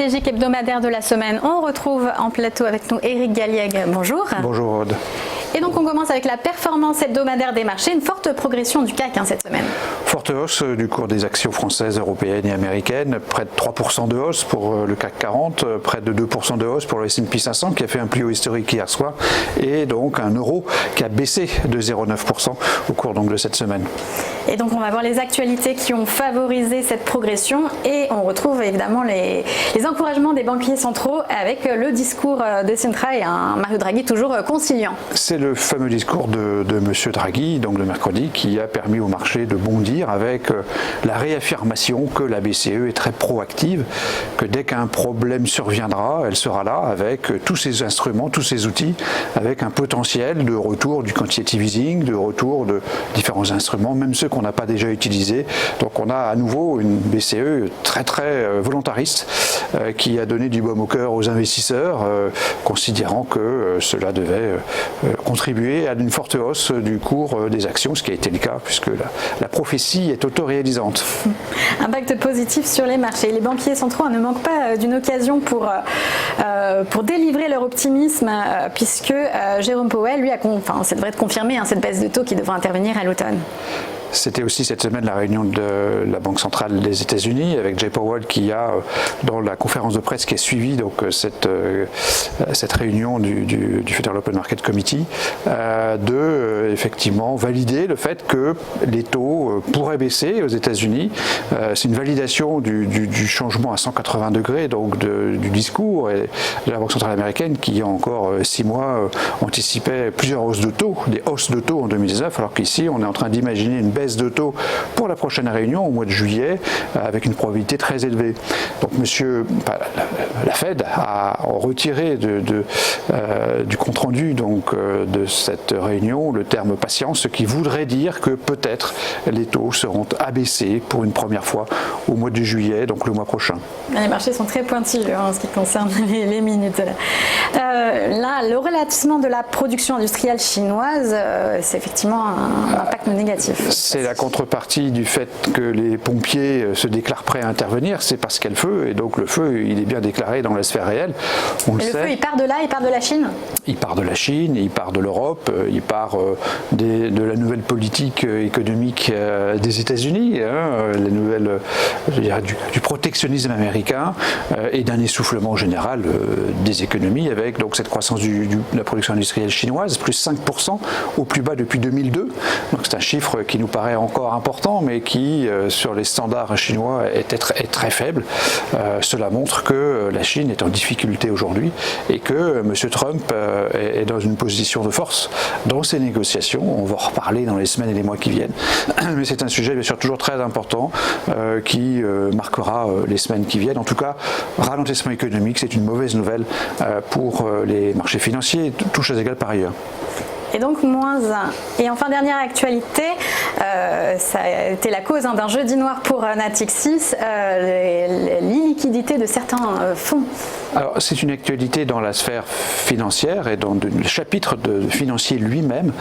stratégique hebdomadaire de la semaine. On retrouve en plateau avec nous Éric Galliègue. Bonjour. Bonjour Aude. Et donc on commence avec la performance hebdomadaire des marchés, une forte progression du CAC cette semaine. Forte hausse du cours des actions françaises, européennes et américaines, près de 3% de hausse pour le CAC 40, près de 2% de hausse pour le S&P 500 qui a fait un plus haut historique hier soir, et donc un euro qui a baissé de 0,9% au cours donc de cette semaine. Et donc on va voir les actualités qui ont favorisé cette progression et on retrouve évidemment les encouragements des banquiers centraux avec le discours de Sintra et un Mario Draghi toujours conciliant. C'est le fameux discours de M. Draghi, donc le mercredi, qui a permis au marché de bondir avec la réaffirmation que la BCE est très proactive, que dès qu'un problème surviendra, elle sera là avec tous ses instruments, tous ses outils, avec un potentiel de retour du quantitative easing, de retour de différents instruments, même ceux qu'on n'a pas déjà utilisés. Donc on a à nouveau une BCE très volontariste qui a donné du baume au cœur aux investisseurs, considérant que cela devait contribuer à une forte hausse du cours des actions, ce qui a été le cas puisque la prophétie est autoréalisante. Impact positif sur les marchés. Les banquiers centraux ne manquent pas d'une occasion pour délivrer leur optimisme puisque Jérôme Powell, lui, ça devrait être confirmé, cette baisse de taux qui devrait intervenir à l'automne. C'était aussi cette semaine la réunion de la Banque centrale des États-Unis avec Jay Powell qui a, dans la conférence de presse qui a suivi donc, cette réunion du Federal Open Market Committee, effectivement valider le fait que les taux pourraient baisser aux États-Unis. C'est une validation du changement à 180 degrés donc du discours et de la Banque centrale américaine qui, il y a encore 6 mois, anticipait plusieurs hausses de taux, des hausses de taux en 2019, alors qu'ici on est en train d'imaginer une baisse de taux pour la prochaine réunion au mois de juillet avec une probabilité très élevée. Donc la Fed a retiré du compte-rendu de cette réunion le terme patience, ce qui voudrait dire que peut-être les taux seront abaissés pour une première fois au mois de juillet, donc le mois prochain. Les marchés sont très pointilleux en ce qui concerne les minutes. Là, le ralentissement de la production industrielle chinoise, c'est effectivement un impact négatif. C'est la contrepartie du fait que les pompiers se déclarent prêts à intervenir, c'est parce qu'il y a le feu, et donc le feu, il est bien déclaré dans la sphère réelle. Le feu, il part de là, il part de la Chine ? Il part de la Chine, il part de l'Europe, il part de la nouvelle politique économique des États-Unis, la nouvelle, du protectionnisme américain et d'un essoufflement général des économies avec donc cette croissance de la production industrielle chinoise, plus 5% au plus bas depuis 2002. Donc c'est un chiffre qui nous paraît encore important, mais qui, sur les standards chinois, est très faible. Cela montre que la Chine est en difficulté aujourd'hui et que M. Trump est dans une position de force dans ces négociations. On va en reparler dans les semaines et les mois qui viennent. Mais c'est un sujet, bien sûr, toujours très important qui marquera les semaines qui viennent. En tout cas, ralentissement économique, c'est une mauvaise nouvelle pour les marchés financiers, toutes choses égales par ailleurs. Et donc moins 1. Et enfin, dernière actualité, ça a été la cause d'un jeudi noir pour Natixis, l'illiquidité de certains fonds. Alors c'est une actualité dans la sphère financière et dans le chapitre financier lui-même,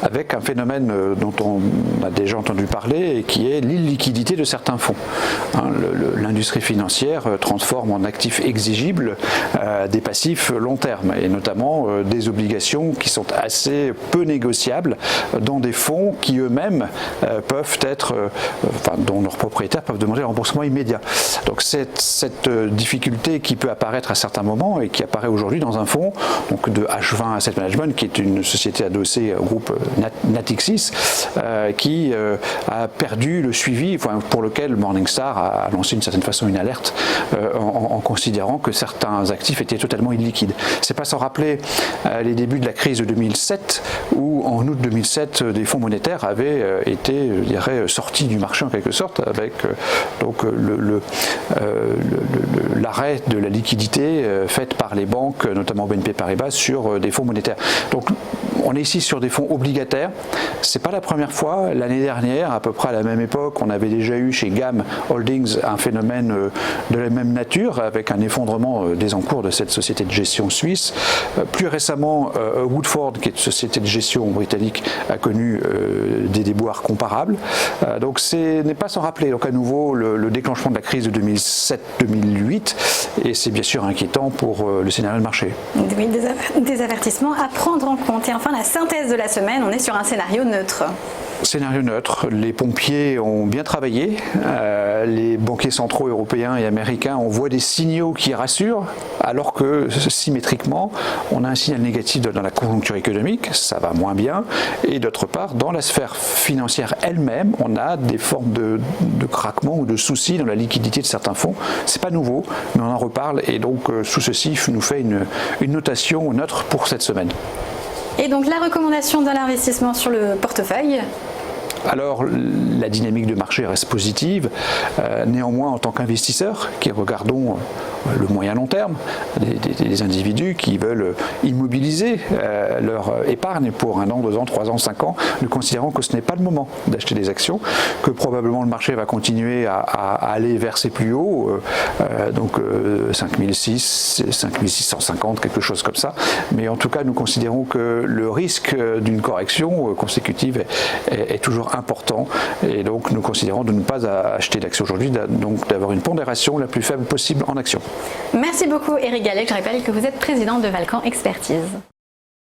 avec un phénomène dont on a déjà entendu parler et qui est l'illiquidité de certains fonds. L'industrie financière transforme en actifs exigibles des passifs long terme et notamment des obligations qui sont assez peu négociables dans des fonds qui eux-mêmes peuvent être, dont leurs propriétaires peuvent demander un remboursement immédiat. Donc cette difficulté qui peut apparaître à certains moments et qui apparaît aujourd'hui dans un fonds donc de H20 Asset Management, qui est une société adossée au groupe Natixis, qui a perdu le suivi, pour lequel Morningstar a lancé d'une certaine façon une alerte en considérant que certains actifs étaient totalement illiquides. C'est pas sans rappeler les débuts de la crise de 2007 où en août 2007 des fonds monétaires avaient été, je dirais, sortis du marché en quelque sorte avec donc l'arrêt de la liquidité faite par les banques, notamment BNP Paribas, sur des fonds monétaires. Donc on est ici sur des fonds obligataires. C'est pas la première fois. L'année dernière, à peu près à la même époque, on avait déjà eu chez GAM Holdings un phénomène de la même nature avec un effondrement des encours de cette société de gestion suisse. Plus récemment, Woodford, qui est une société l'autorité de gestion britannique a connu des déboires comparables. Donc ce n'est pas sans rappeler donc à nouveau le déclenchement de la crise de 2007-2008 et c'est bien sûr inquiétant pour le scénario de marché. Oui, des avertissements à prendre en compte. Et enfin, la synthèse de la semaine, on est sur un scénario neutre. Scénario neutre, les pompiers ont bien travaillé, les banquiers centraux européens et américains envoient des signaux qui rassurent, alors que symétriquement, on a un signal négatif dans la conjoncture économique, ça va moins bien, et d'autre part, dans la sphère financière elle-même, on a des formes de craquements ou de soucis dans la liquidité de certains fonds. C'est pas nouveau, mais on en reparle, et donc sous ceci nous fait une notation neutre pour cette semaine. Et donc la recommandation de l'investissement sur le portefeuille? Alors la dynamique de marché reste positive, néanmoins en tant qu'investisseurs qui regardons le moyen long terme, des individus qui veulent immobiliser leur épargne pour 1 an, 2 ans, 3 ans, 5 ans, nous considérons que ce n'est pas le moment d'acheter des actions, que probablement le marché va continuer à aller vers ses plus hauts, donc 5006, 5650, quelque chose comme ça, mais en tout cas nous considérons que le risque d'une correction consécutive est toujours important et donc nous considérons de ne pas acheter d'actions aujourd'hui, donc d'avoir une pondération la plus faible possible en actions. Merci beaucoup Eric Gallec, je rappelle que vous êtes président de Valcan Expertise.